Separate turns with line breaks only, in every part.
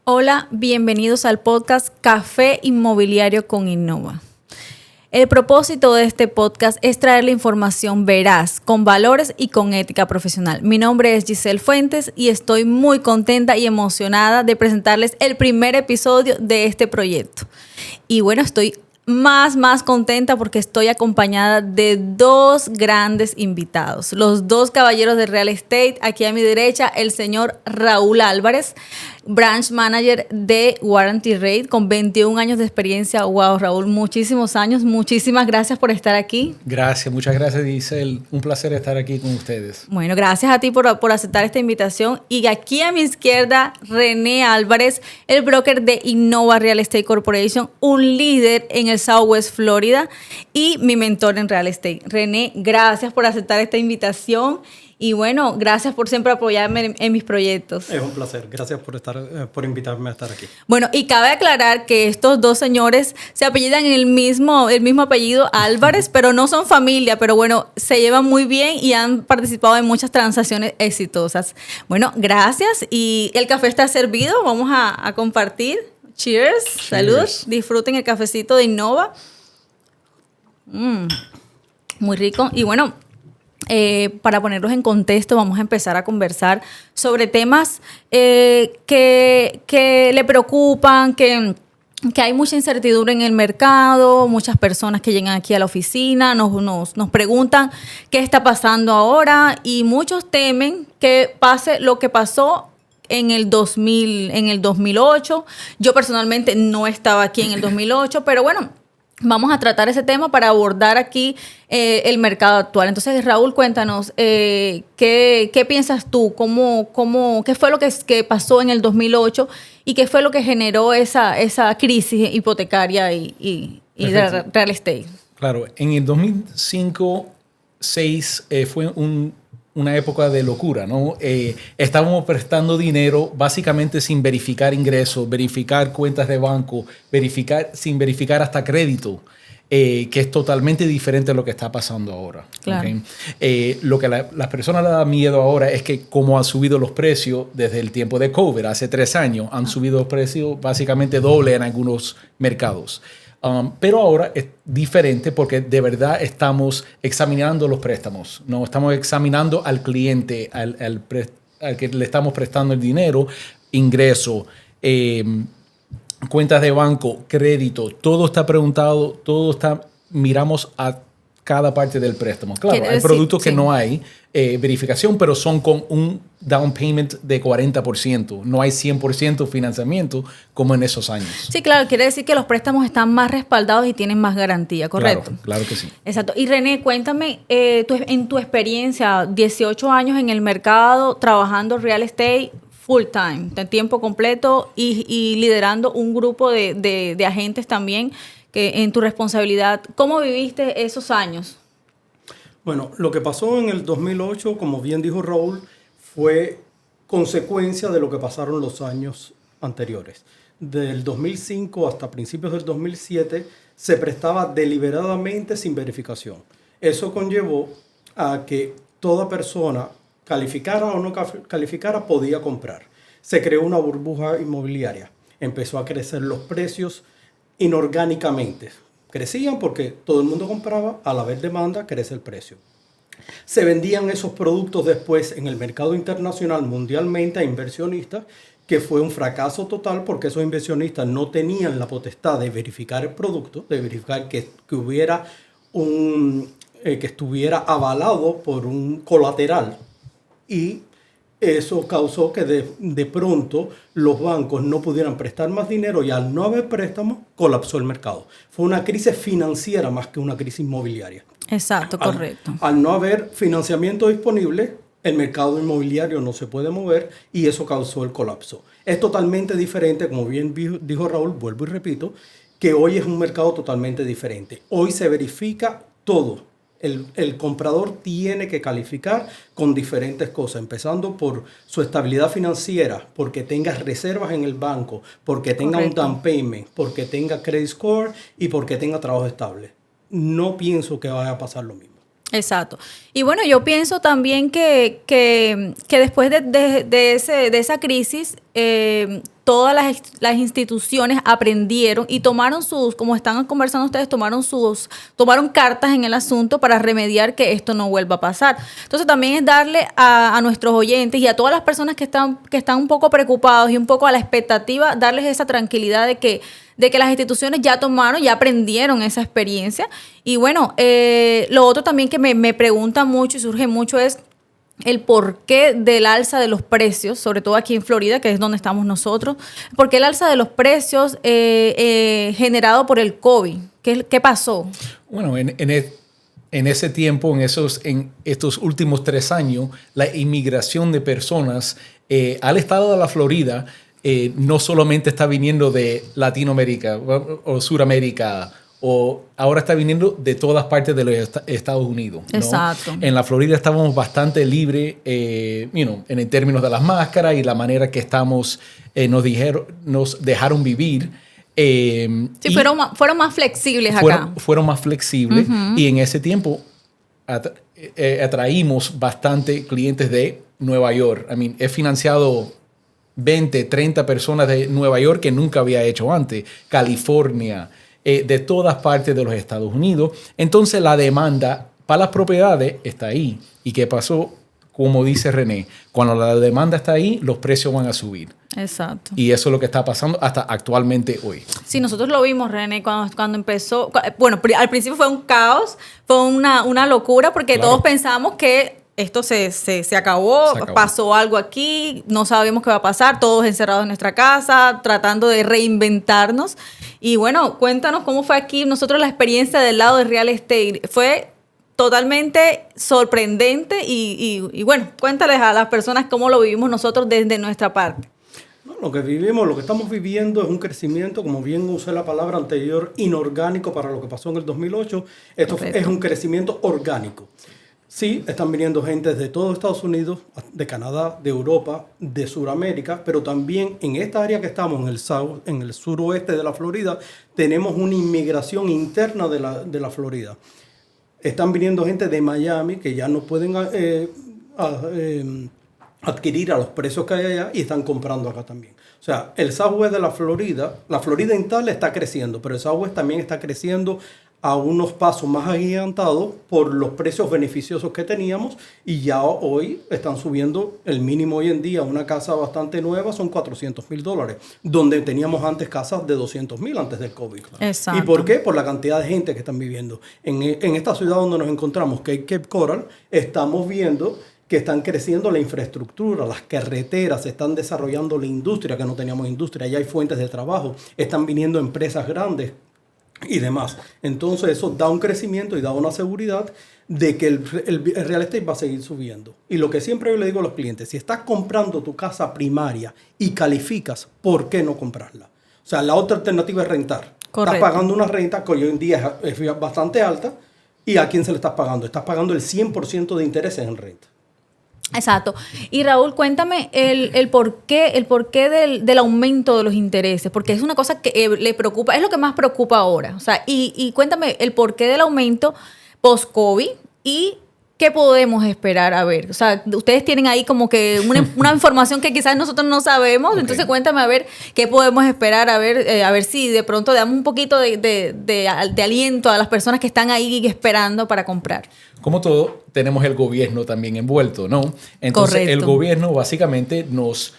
Hola, bienvenidos al podcast Café Inmobiliario con Innova. El propósito de este podcast es traerle información veraz, con valores y con ética profesional. Mi nombre es Giselle Fuentes y estoy muy contenta y emocionada de presentarles el primer episodio de este proyecto. Y bueno, estoy más contenta porque estoy acompañada de dos grandes invitados, los dos caballeros de real estate. Aquí a mi derecha, el señor Raúl Álvarez, branch manager de Warranty Rate, con 21 años de experiencia. Wow, Raúl, muchísimos años. Muchísimas gracias por estar aquí.
Gracias, muchas gracias, Giselle. Un placer estar aquí con ustedes.
Bueno, gracias a ti por aceptar esta invitación. Y aquí a mi izquierda, René Álvarez, el broker de Innova Real Estate Corporation, un líder en el Southwest Florida y mi mentor en real estate. René, gracias por aceptar esta invitación. Y bueno, gracias por siempre apoyarme en mis proyectos.
Es un placer. Gracias por invitarme a estar aquí.
Bueno, y cabe aclarar que estos dos señores se apellidan en el mismo apellido Álvarez, pero no son familia, pero bueno, se llevan muy bien y han participado en muchas transacciones exitosas. Bueno, gracias. Y el café está servido. Vamos a compartir. Cheers. Salud. Disfruten el cafecito de Innova. Muy rico. Y bueno, para ponerlos en contexto, vamos a empezar a conversar sobre temas que le preocupan, que hay mucha incertidumbre en el mercado, muchas personas que llegan aquí a la oficina nos preguntan qué está pasando ahora y muchos temen que pase lo que pasó en el 2008. Yo personalmente no estaba aquí en el 2008, pero bueno, vamos a tratar ese tema para abordar aquí el mercado actual. Entonces, Raúl, cuéntanos, ¿qué piensas tú? ¿Qué fue lo que pasó en el 2008 y qué fue lo que generó esa crisis hipotecaria y de real estate?
Claro, en el 2005-2006 fue una época de locura, ¿no? Estábamos prestando dinero básicamente sin verificar ingresos, verificar cuentas de banco, sin verificar hasta crédito, que es totalmente diferente a lo que está pasando ahora.
Claro.
¿Okay? Lo que las personas le da miedo ahora es que como han subido los precios desde el tiempo de COVID, hace 3 años, han subido los precios básicamente doble en algunos mercados. Pero ahora es diferente porque de verdad estamos examinando los préstamos, no estamos examinando al cliente, al que le estamos prestando el dinero, ingreso, cuentas de banco, crédito, todo está preguntado, miramos a cada parte del préstamo. Claro, hay productos que no hay verificación, pero son con un down payment de 40%. No hay 100% financiamiento como en esos años.
Sí, claro, quiere decir que los préstamos están más respaldados y tienen más garantía, ¿correcto?
Claro que sí.
Exacto. Y René, cuéntame, en tu experiencia, 18 años en el mercado, trabajando real estate full time, de tiempo completo y liderando un grupo de agentes también, que en tu responsabilidad, ¿cómo viviste esos años?
Bueno, lo que pasó en el 2008, como bien dijo Raúl, fue consecuencia de lo que pasaron los años anteriores. Del 2005 hasta principios del 2007 se prestaba deliberadamente sin verificación. Eso conllevó a que toda persona, calificara o no calificara, podía comprar. Se creó una burbuja inmobiliaria. Empezó a crecer los precios inorgánicamente. Crecían porque todo el mundo compraba, al haber demanda crece el precio. Se vendían esos productos después en el mercado internacional mundialmente a inversionistas, que fue un fracaso total porque esos inversionistas no tenían la potestad de verificar el producto, de verificar que estuviera avalado por un colateral, y eso causó que de pronto los bancos no pudieran prestar más dinero y al no haber préstamos colapsó el mercado. Fue una crisis financiera más que una crisis inmobiliaria.
Exacto, correcto.
Al no haber financiamiento disponible, el mercado inmobiliario no se puede mover y eso causó el colapso. Es totalmente diferente, como bien dijo Raúl, vuelvo y repito, que hoy es un mercado totalmente diferente. Hoy se verifica todo. El comprador tiene que calificar con diferentes cosas, empezando por su estabilidad financiera, porque tenga reservas en el banco, porque tenga un down payment, porque tenga credit score y porque tenga trabajo estable. No pienso que vaya a pasar lo mismo.
Exacto. Y bueno, yo pienso también que después de esa crisis, todas las instituciones aprendieron y tomaron como están conversando ustedes, tomaron cartas en el asunto para remediar que esto no vuelva a pasar. Entonces también es darle a nuestros oyentes y a todas las personas que están un poco preocupados y un poco a la expectativa, darles esa tranquilidad de que las instituciones ya aprendieron esa experiencia. Y bueno, lo otro también que me pregunta mucho y surge mucho es el porqué del alza de los precios, sobre todo aquí en Florida, que es donde estamos nosotros. ¿Por qué el alza de los precios generado por el COVID? ¿Qué pasó?
Bueno, en ese tiempo, en estos últimos 3 años, la inmigración de personas al estado de la Florida no solamente está viniendo de Latinoamérica o Suramérica, o ahora está viniendo de todas partes de los Estados Unidos, ¿no?
Exacto.
En la Florida estábamos bastante libres en términos de las máscaras y la manera que nos dejaron vivir.
Sí, fueron más flexibles acá.
Fueron más flexibles y en ese tiempo atraímos bastante clientes de Nueva York. He financiado 20, 30 personas de Nueva York que nunca había hecho antes. California, de todas partes de los Estados Unidos. Entonces la demanda para las propiedades está ahí. ¿Y qué pasó? Como dice René, cuando la demanda está ahí, los precios van a subir.
Exacto.
Y eso es lo que está pasando hasta actualmente hoy.
Sí, nosotros lo vimos, René, cuando empezó. Bueno, al principio fue un caos, fue una locura, porque
Claro.
todos pensamos que esto se acabó, pasó algo aquí, no sabemos qué va a pasar, todos encerrados en nuestra casa, tratando de reinventarnos. Y bueno, cuéntanos cómo fue aquí nosotros la experiencia del lado de real estate. Fue totalmente sorprendente y bueno, cuéntales a las personas cómo lo vivimos nosotros desde nuestra parte.
No, lo que estamos viviendo es un crecimiento, como bien usé la palabra anterior, inorgánico para lo que pasó en el 2008. Esto es un crecimiento orgánico. Sí, están viniendo gente de todo Estados Unidos, de Canadá, de Europa, de Sudamérica, pero también en esta área que estamos, en el suroeste de la Florida, tenemos una inmigración interna de la Florida. Están viniendo gente de Miami que ya no pueden adquirir a los precios que hay allá y están comprando acá también. O sea, el Southwest de la Florida en tal está creciendo, pero el Southwest también está creciendo a unos pasos más agigantados por los precios beneficiosos que teníamos y ya hoy están subiendo el mínimo hoy en día. Una casa bastante nueva son $400,000, donde teníamos antes casas de $200,000 antes del COVID.
Exacto.
¿Y por qué? Por la cantidad de gente que están viviendo. En esta ciudad donde nos encontramos, que es Cape Coral, estamos viendo que están creciendo la infraestructura, las carreteras, se están desarrollando la industria, que no teníamos industria, ya hay fuentes de trabajo, están viniendo empresas grandes y demás. Entonces eso da un crecimiento y da una seguridad de que el real estate va a seguir subiendo. Y lo que siempre yo le digo a los clientes, si estás comprando tu casa primaria y calificas, ¿por qué no comprarla? O sea, la otra alternativa es rentar.
Correcto.
Estás pagando una renta que hoy en día es bastante alta. ¿Y a quién se le estás pagando? Estás pagando el 100% de intereses en renta.
Exacto. Y Raúl, cuéntame el porqué del aumento de los intereses, porque es una cosa que le preocupa, es lo que más preocupa ahora. O sea, y cuéntame el porqué del aumento post-COVID y qué podemos esperar. A ver, o sea, ustedes tienen ahí como que una información que quizás nosotros no sabemos, okay. Entonces cuéntame a ver qué podemos esperar, a ver si de pronto le damos un poquito de aliento a las personas que están ahí esperando para comprar.
Como todo, tenemos el gobierno también envuelto, ¿no? Entonces, correcto. El gobierno básicamente nos,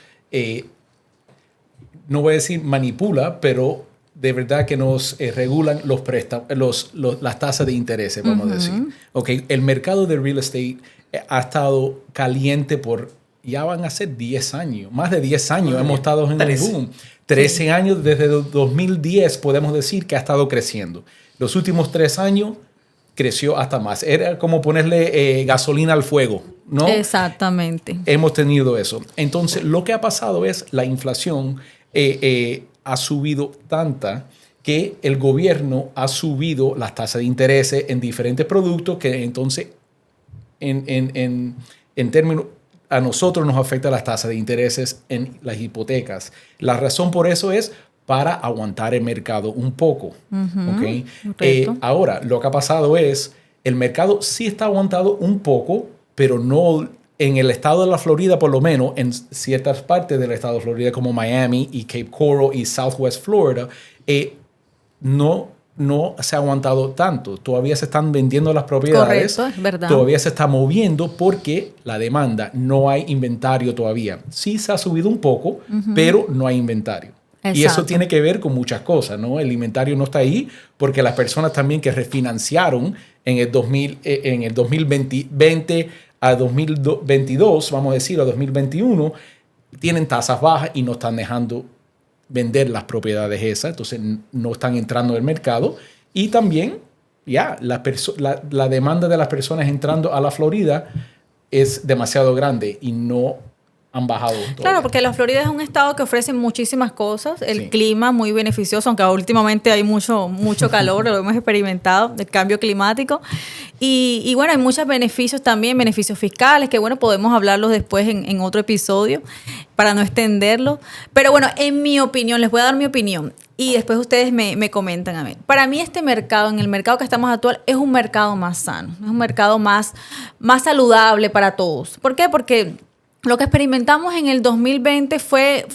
no voy a decir manipula, pero de verdad que nos regulan las tasas de interés, vamos a decir. Okay. El mercado de real estate ha estado caliente ya van a ser 10 años, más de 10 años hemos estado en el boom. 13 años desde 2010 podemos decir que ha estado creciendo. Los últimos 3 años creció hasta más. Era como ponerle gasolina al fuego, ¿no?
Exactamente.
Hemos tenido eso. Entonces, lo que ha pasado es la inflación ha subido tanta que el gobierno ha subido las tasas de interés en diferentes productos que entonces, en términos, a nosotros nos afecta las tasas de intereses en las hipotecas. La razón por eso es para aguantar el mercado un poco. ¿Okay? Ahora, lo que ha pasado es, el mercado sí está aguantado un poco, pero no en el estado de la Florida, por lo menos, en ciertas partes del estado de Florida, como Miami y Cape Coral y Southwest Florida, no se ha aguantado tanto. Todavía se están vendiendo las propiedades.
Correcto, es verdad.
Todavía se está moviendo porque la demanda, no hay inventario todavía. Sí se ha subido un poco, pero no hay inventario.
Exacto.
Y eso tiene que ver con muchas cosas, ¿no? El inventario no está ahí porque las personas también que refinanciaron en el 2020 a 2022, vamos a decir, a 2021, tienen tasas bajas y no están dejando vender las propiedades esas, entonces no están entrando en el mercado. Y también, la demanda de las personas entrando a la Florida es demasiado grande y no han bajado todavía.
Claro, porque la Florida es un estado que ofrece muchísimas cosas. El
Sí.
clima muy beneficioso, aunque últimamente hay mucho calor, lo hemos experimentado, el cambio climático. Y bueno, hay muchos beneficios también, beneficios fiscales, que bueno, podemos hablarlos después en otro episodio para no extenderlo. Pero bueno, en mi opinión, les voy a dar mi opinión y después ustedes me comentan a mí. Para mí este mercado, en el mercado que estamos actual, es un mercado más sano, es un mercado más saludable para todos. ¿Por qué? Porque lo que experimentamos en el 2020 fue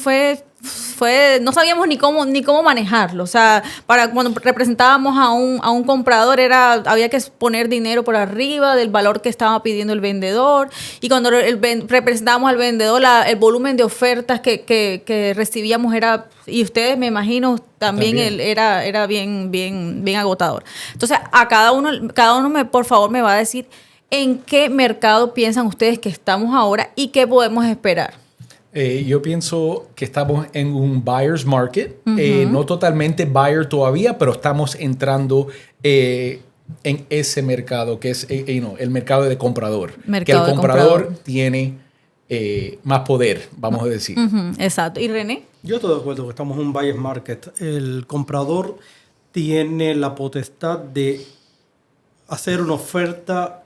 no sabíamos ni cómo manejarlo. O sea, para cuando representábamos a un comprador había que poner dinero por arriba del valor que estaba pidiendo el vendedor. Y cuando representábamos al vendedor, el volumen de ofertas que recibíamos era, y ustedes me imagino también. Era bien agotador. Entonces, a cada uno por favor me va a decir ¿en qué mercado piensan ustedes que estamos ahora y qué podemos esperar?
Yo pienso que estamos en un buyer's market, no totalmente buyer todavía, pero estamos entrando en ese mercado que es el mercado de comprador. Que el comprador tiene más poder, vamos a decir.
Exacto. ¿Y René?
Yo estoy de acuerdo que estamos en un buyer's market. El comprador tiene la potestad de hacer una oferta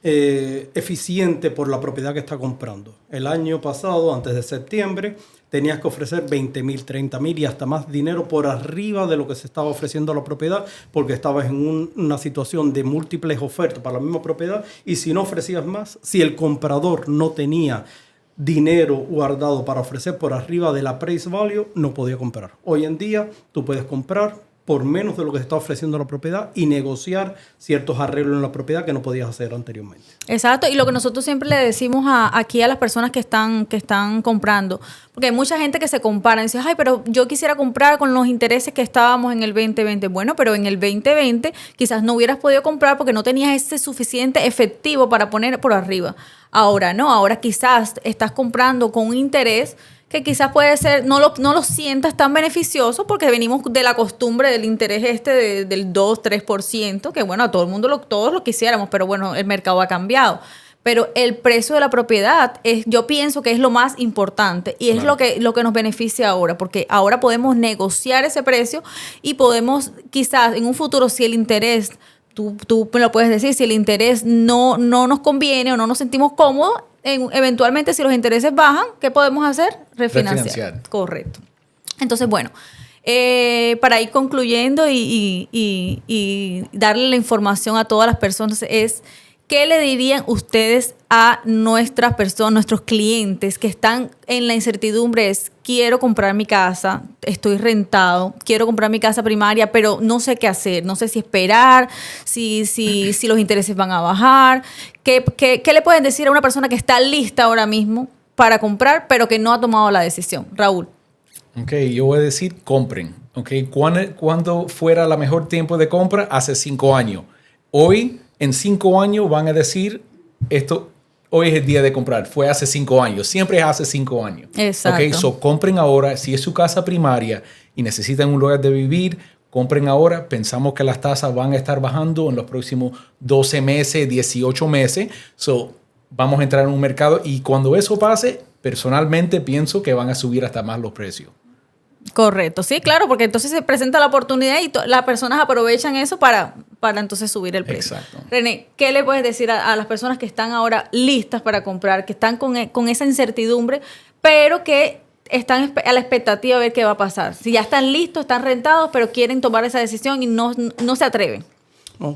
eficiente por la propiedad que está comprando. El año pasado, antes de septiembre, tenías que ofrecer 20,000, 30,000 y hasta más dinero por arriba de lo que se estaba ofreciendo a la propiedad porque estabas en una situación de múltiples ofertas para la misma propiedad y si no ofrecías más, si el comprador no tenía dinero guardado para ofrecer por arriba del appraised value, no podía comprar. Hoy en día tú puedes comprar por menos de lo que se está ofreciendo la propiedad y negociar ciertos arreglos en la propiedad que no podías hacer anteriormente.
Exacto, y lo que nosotros siempre le decimos aquí a las personas que están comprando, porque hay mucha gente que se compara y dice, ay, pero yo quisiera comprar con los intereses que estábamos en el 2020. Bueno, pero en el 2020 quizás no hubieras podido comprar porque no tenías ese suficiente efectivo para poner por arriba. Ahora no, ahora quizás estás comprando con un interés que quizás puede ser, no lo sientas tan beneficioso porque venimos de la costumbre del interés del 2-3%, que bueno, a todo el mundo todos lo quisiéramos, pero bueno, el mercado ha cambiado. Pero el precio de la propiedad yo pienso que es lo más importante y es lo que nos beneficia ahora, porque ahora podemos negociar ese precio y podemos quizás en un futuro, si el interés, tú me lo puedes decir, si el interés no nos conviene o no nos sentimos cómodos, eventualmente si los intereses bajan, ¿qué podemos hacer? Refinanciar. Correcto. Entonces, bueno, para ir concluyendo y darle la información a todas las personas es, ¿qué le dirían ustedes a nuestras personas, nuestros clientes que están en la incertidumbre? Quiero comprar mi casa, estoy rentado, quiero comprar mi casa primaria, pero no sé qué hacer, no sé si esperar, si los intereses van a bajar. ¿Qué le pueden decir a una persona que está lista ahora mismo para comprar, pero que no ha tomado la decisión? Raúl.
Ok, yo voy a decir compren. Okay, ¿cuándo fuera el mejor tiempo de compra? Hace 5 años. Hoy, en 5 años, van a decir esto. Hoy es el día de comprar. Fue hace 5 años. Siempre es hace 5 años.
Exacto.
Okay, so compren ahora. Si es su casa primaria y necesitan un lugar de vivir, compren ahora. Pensamos que las tasas van a estar bajando en los próximos 12 meses, 18 meses. So vamos a entrar en un mercado y cuando eso pase, personalmente pienso que van a subir hasta más los precios.
Correcto, sí, claro, porque entonces se presenta la oportunidad y las personas aprovechan eso para entonces subir el precio.
Exacto.
René, ¿qué le puedes decir a las personas que están ahora listas para comprar, que están con esa incertidumbre, pero que están a la expectativa de ver qué va a pasar? Si ya están listos, están rentados, pero quieren tomar esa decisión y no se atreven.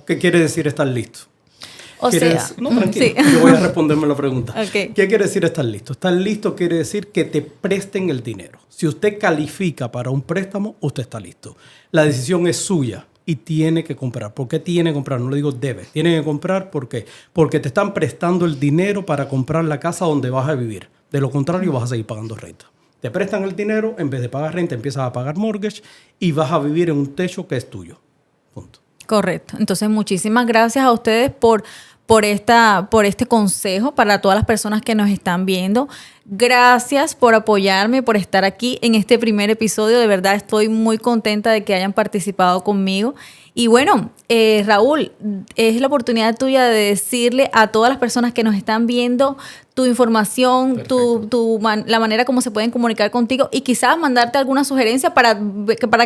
¿Qué quiere decir estar listo?
O sea,
no, tranquilo,
sí.
yo voy a responderme la pregunta.
Okay.
¿Qué quiere decir estar listo? Estar listo quiere decir que te presten el dinero. Si usted califica para un préstamo, usted está listo. La decisión es suya y tiene que comprar. ¿Por qué tiene que comprar? No le digo debe. Tiene que comprar, ¿por qué? Porque te están prestando el dinero para comprar la casa donde vas a vivir. De lo contrario, vas a seguir pagando renta. Te prestan el dinero, en vez de pagar renta, empiezas a pagar mortgage y vas a vivir en un techo que es tuyo. Punto.
Correcto. Entonces, muchísimas gracias a ustedes por este consejo para todas las personas que nos están viendo. Gracias por apoyarme, por estar aquí en este primer episodio. De verdad estoy muy contenta de que hayan participado conmigo. Y bueno, Raúl, es la oportunidad tuya de decirle a todas las personas que nos están viendo tu información, la manera como se pueden comunicar contigo y quizás mandarte alguna sugerencia para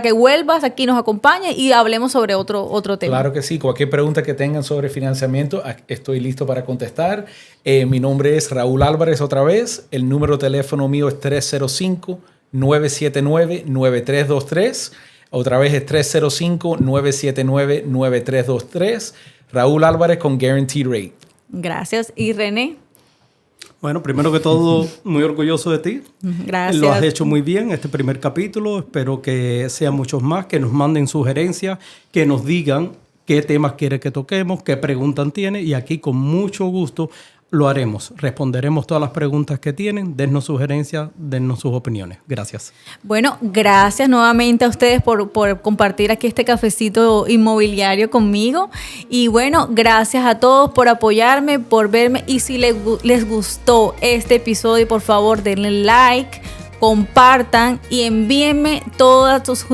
que vuelvas aquí, nos acompañes y hablemos sobre otro tema.
Claro que sí. Cualquier pregunta que tengan sobre financiamiento, estoy listo para contestar. Mi nombre es Raúl Álvarez otra vez. El número de teléfono mío es 305-979-9323. Otra vez es 305-979-9323. Raúl Álvarez con Guaranteed Rate.
Gracias. ¿Y René?
Bueno, primero que todo, muy orgulloso de ti.
Gracias.
Lo has hecho muy bien, este primer capítulo. Espero que sean muchos más, que nos manden sugerencias, que nos digan qué temas quiere que toquemos, qué preguntas tiene. Y aquí con mucho gusto lo haremos. Responderemos todas las preguntas que tienen. Dennos sugerencias, dennos sus opiniones. Gracias.
Bueno, gracias nuevamente a ustedes por compartir aquí este cafecito inmobiliario conmigo. Y bueno, gracias a todos por apoyarme, por verme. Y si les gustó este episodio, por favor, denle like, compartan y envíenme todas tus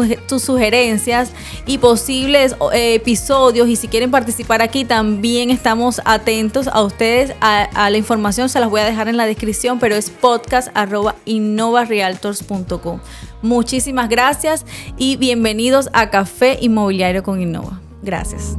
sugerencias y posibles episodios. Y si quieren participar aquí, también estamos atentos a ustedes. A la información se las voy a dejar en la descripción, pero es podcast@innovarealtors.com. Muchísimas gracias y bienvenidos a Café Inmobiliario con Innova. Gracias.